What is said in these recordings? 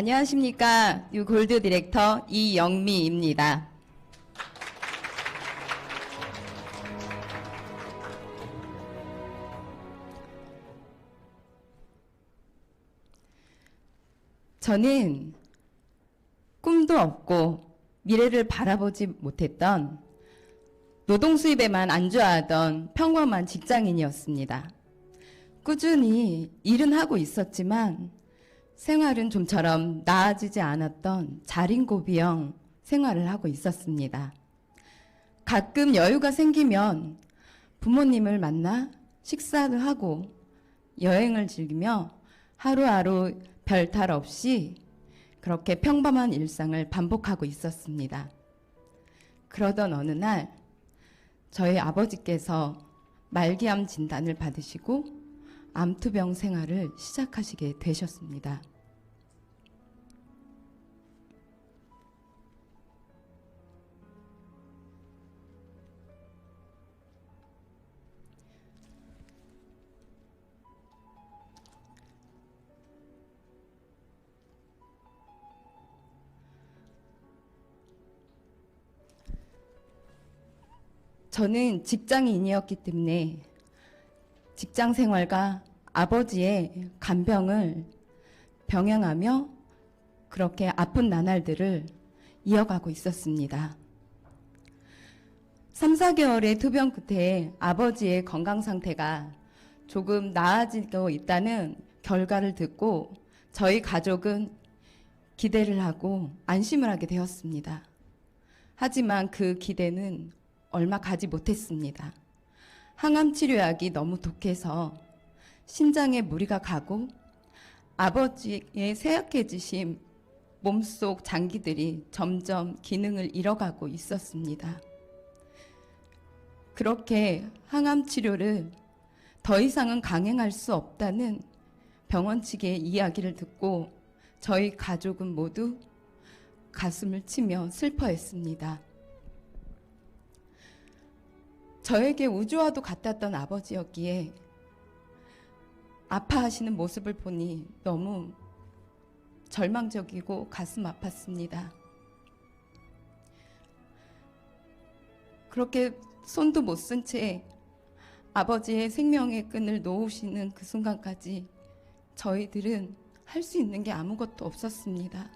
안녕하십니까. 뉴골드 디렉터 이영미입니다. 저는 꿈도 없고 미래를 바라보지 못했던 노동 수입에만 안주하던 평범한 직장인이었습니다. 꾸준히 일은 하고 있었지만 생활은 좀처럼 나아지지 않았던 자린고비형 생활을 하고 있었습니다. 가끔 여유가 생기면 부모님을 만나 식사를 하고 여행을 즐기며 하루하루 별탈 없이 그렇게 평범한 일상을 반복하고 있었습니다. 그러던 어느 날 저희 아버지께서 말기암 진단을 받으시고 암투병 생활을 시작하시게 되셨습니다. 저는 직장인이었기 때문에 직장 생활과 아버지의 간병을 병행하며 그렇게 아픈 나날들을 이어가고 있었습니다. 3, 4개월의 투병 끝에 아버지의 건강 상태가 조금 나아지고 있다는 결과를 듣고 저희 가족은 기대를 하고 안심을 하게 되었습니다. 하지만 그 기대는 얼마 가지 못했습니다. 항암 치료약이 너무 독해서 신장에 무리가 가고 아버지의 쇠약해지신 몸속 장기들이 점점 기능을 잃어가고 있었습니다. 그렇게 항암 치료를 더 이상은 강행할 수 없다는 병원 측의 이야기를 듣고 저희 가족은 모두 가슴을 치며 슬퍼했습니다. 저에게 우주와도 같았던 아버지였기에 아파하시는 모습을 보니 너무 절망적이고 가슴 아팠습니다. 그렇게 손도 못 쓴 채 아버지의 생명의 끈을 놓으시는 그 순간까지 저희들은 할 수 있는 게 아무것도 없었습니다.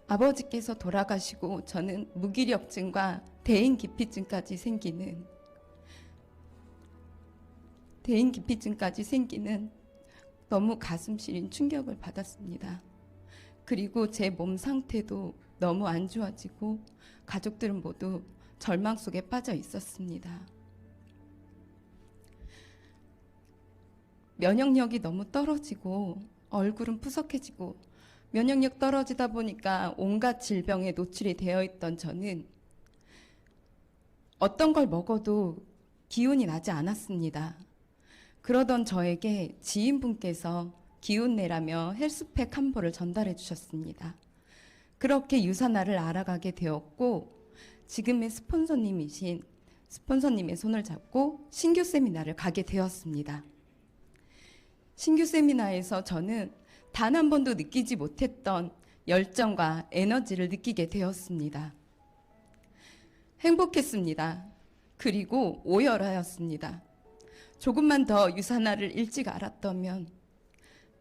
아버지께서 돌아가시고 저는 무기력증과 대인기피증까지 생기는 너무 가슴 시린 충격을 받았습니다. 그리고 제 몸 상태도 너무 안 좋아지고 가족들은 모두 절망 속에 빠져 있었습니다. 면역력이 너무 떨어지고 얼굴은 푸석해지고 면역력 떨어지다 보니까 온갖 질병에 노출이 되어 있던 저는 어떤 걸 먹어도 기운이 나지 않았습니다. 그러던 저에게 지인분께서 기운 내라며 헬스팩 한 벌을 전달해 주셨습니다. 그렇게 유산화를 알아가게 되었고 지금의 스폰서님의 손을 잡고 신규 세미나를 가게 되었습니다. 신규 세미나에서 저는 단 한 번도 느끼지 못했던 열정과 에너지를 느끼게 되었습니다. 행복했습니다. 그리고 오열하였습니다. 조금만 더 유산화를 일찍 알았다면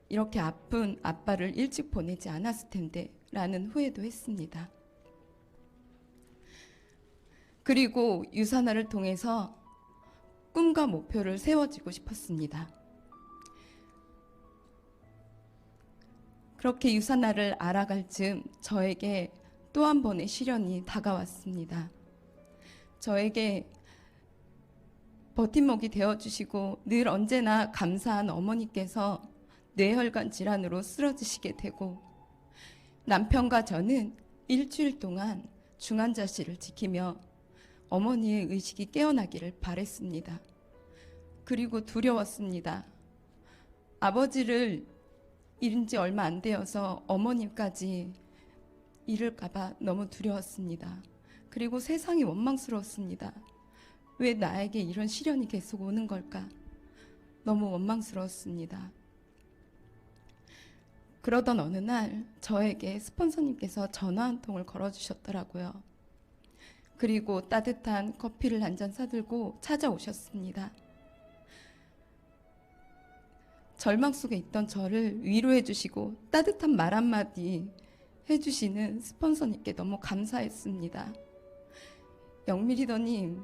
이렇게 아픈 아빠를 일찍 보내지 않았을 텐데 라는 후회도 했습니다. 그리고 유산화를 통해서 꿈과 목표를 세워지고 싶었습니다. 그렇게 유산화를 알아갈 즈음 저에게 또 한 번의 시련이 다가왔습니다. 저에게 버팀목이 되어주시고 늘 언제나 감사한 어머니께서 뇌혈관 질환으로 쓰러지시게 되고 남편과 저는 일주일 동안 중환자실을 지키며 어머니의 의식이 깨어나기를 바랬습니다. 그리고 두려웠습니다. 아버지를 잃은 지 얼마 안 되어서 어머님까지 잃을까 봐 너무 두려웠습니다. 그리고 세상이 원망스러웠습니다. 왜 나에게 이런 시련이 계속 오는 걸까? 너무 원망스러웠습니다. 그러던 어느 날 저에게 스폰서님께서 전화 한 통을 걸어주셨더라고요. 그리고 따뜻한 커피를 한 잔 사들고 찾아오셨습니다. 절망 속에 있던 저를 위로해 주시고 따뜻한 말 한마디 해주시는 스폰서님께 너무 감사했습니다. 영미리더님,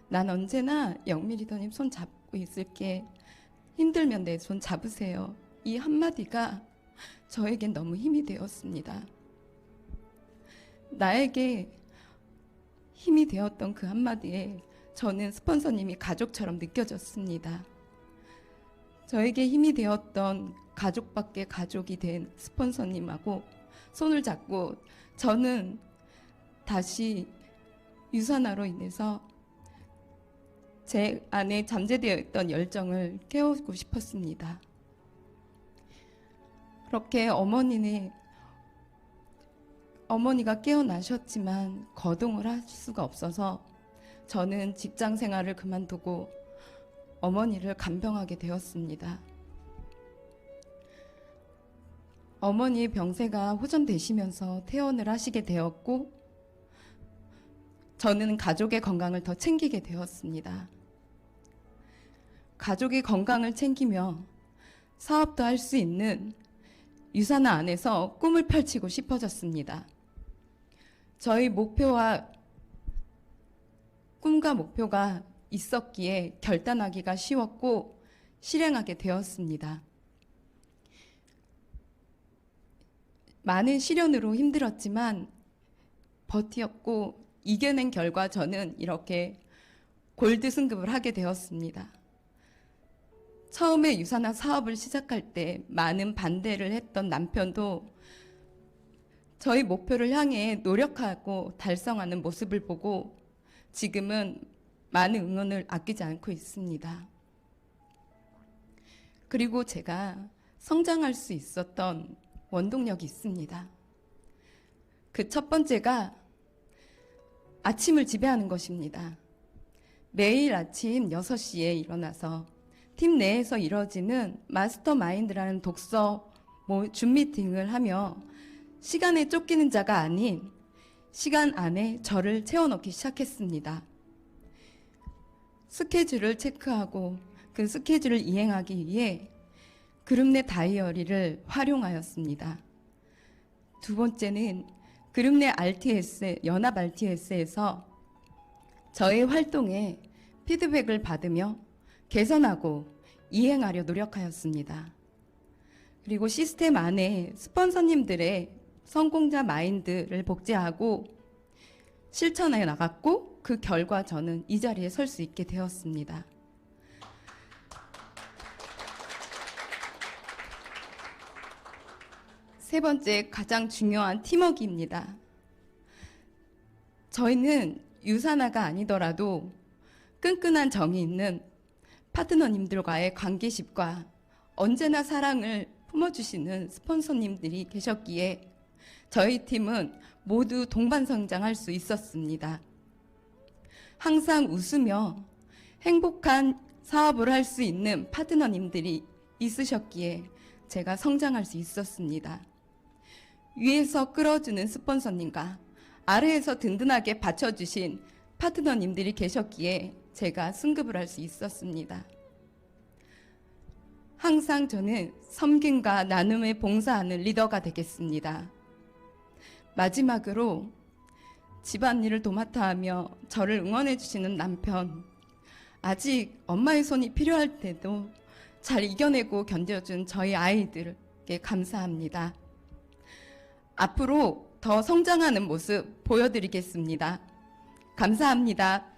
난 언제나 영미리더님 손 잡고 있을게. 힘들면 내 손 잡으세요. 이 한마디가 저에겐 너무 힘이 되었습니다. 나에게 힘이 되었던 그 한마디에 저는 스폰서님이 가족처럼 느껴졌습니다. 저에게 힘이 되었던 가족밖에 가족이 된 스폰서님하고 손을 잡고 저는 다시 유산화로 인해서 제 안에 잠재되어 있던 열정을 깨우고 싶었습니다. 그렇게 어머니가 깨어나셨지만 거동을 할 수가 없어서 저는 직장 생활을 그만두고 어머니를 간병하게 되었습니다. 어머니의 병세가 호전되시면서 퇴원을 하시게 되었고 저는 가족의 건강을 더 챙기게 되었습니다. 가족의 건강을 챙기며 사업도 할 수 있는 유산화 안에서 꿈을 펼치고 싶어졌습니다. 저희 꿈과 목표가 있었기에 결단하기가 쉬웠고 실행하게 되었습니다. 많은 시련으로 힘들었지만 버티었고 이겨낸 결과 저는 이렇게 골드 승급을 하게 되었습니다. 처음에 유산화 사업을 시작할 때 많은 반대를 했던 남편도 저희 목표를 향해 노력하고 달성하는 모습을 보고 지금은 많은 응원을 아끼지 않고 있습니다. 그리고 제가 성장할 수 있었던 원동력이 있습니다. 그 첫 번째가 아침을 지배하는 것입니다. 매일 아침 6시에 일어나서 팀 내에서 이뤄지는 마스터마인드라는 독서 줌 미팅을 하며 시간에 쫓기는 자가 아닌 시간 안에 저를 채워넣기 시작했습니다. 스케줄을 체크하고 그 스케줄을 이행하기 위해 그룹 내 다이어리를 활용하였습니다. 두 번째는 그룹 내 RTS, 연합 RTS에서 저의 활동에 피드백을 받으며 개선하고 이행하려 노력하였습니다. 그리고 시스템 안에 스폰서님들의 성공자 마인드를 복제하고 실천해 나갔고 그 결과 저는 이 자리에 설 수 있게 되었습니다. 세 번째, 가장 중요한 팀워크입니다. 저희는 유산화가 아니더라도 끈끈한 정이 있는 파트너님들과의 관계십과 언제나 사랑을 품어주시는 스폰서님들이 계셨기에 저희 팀은 모두 동반성장할 수 있었습니다. 항상 웃으며 행복한 사업을 할 수 있는 파트너님들이 있으셨기에 제가 성장할 수 있었습니다. 위에서 끌어주는 스폰서님과 아래에서 든든하게 받쳐주신 파트너님들이 계셨기에 제가 승급을 할 수 있었습니다. 항상 저는 섬김과 나눔에 봉사하는 리더가 되겠습니다. 마지막으로 집안일을 도맡아 하며 저를 응원해 주시는 남편, 아직 엄마의 손이 필요할 때도 잘 이겨내고 견뎌준 저희 아이들께 감사합니다. 앞으로 더 성장하는 모습 보여드리겠습니다. 감사합니다.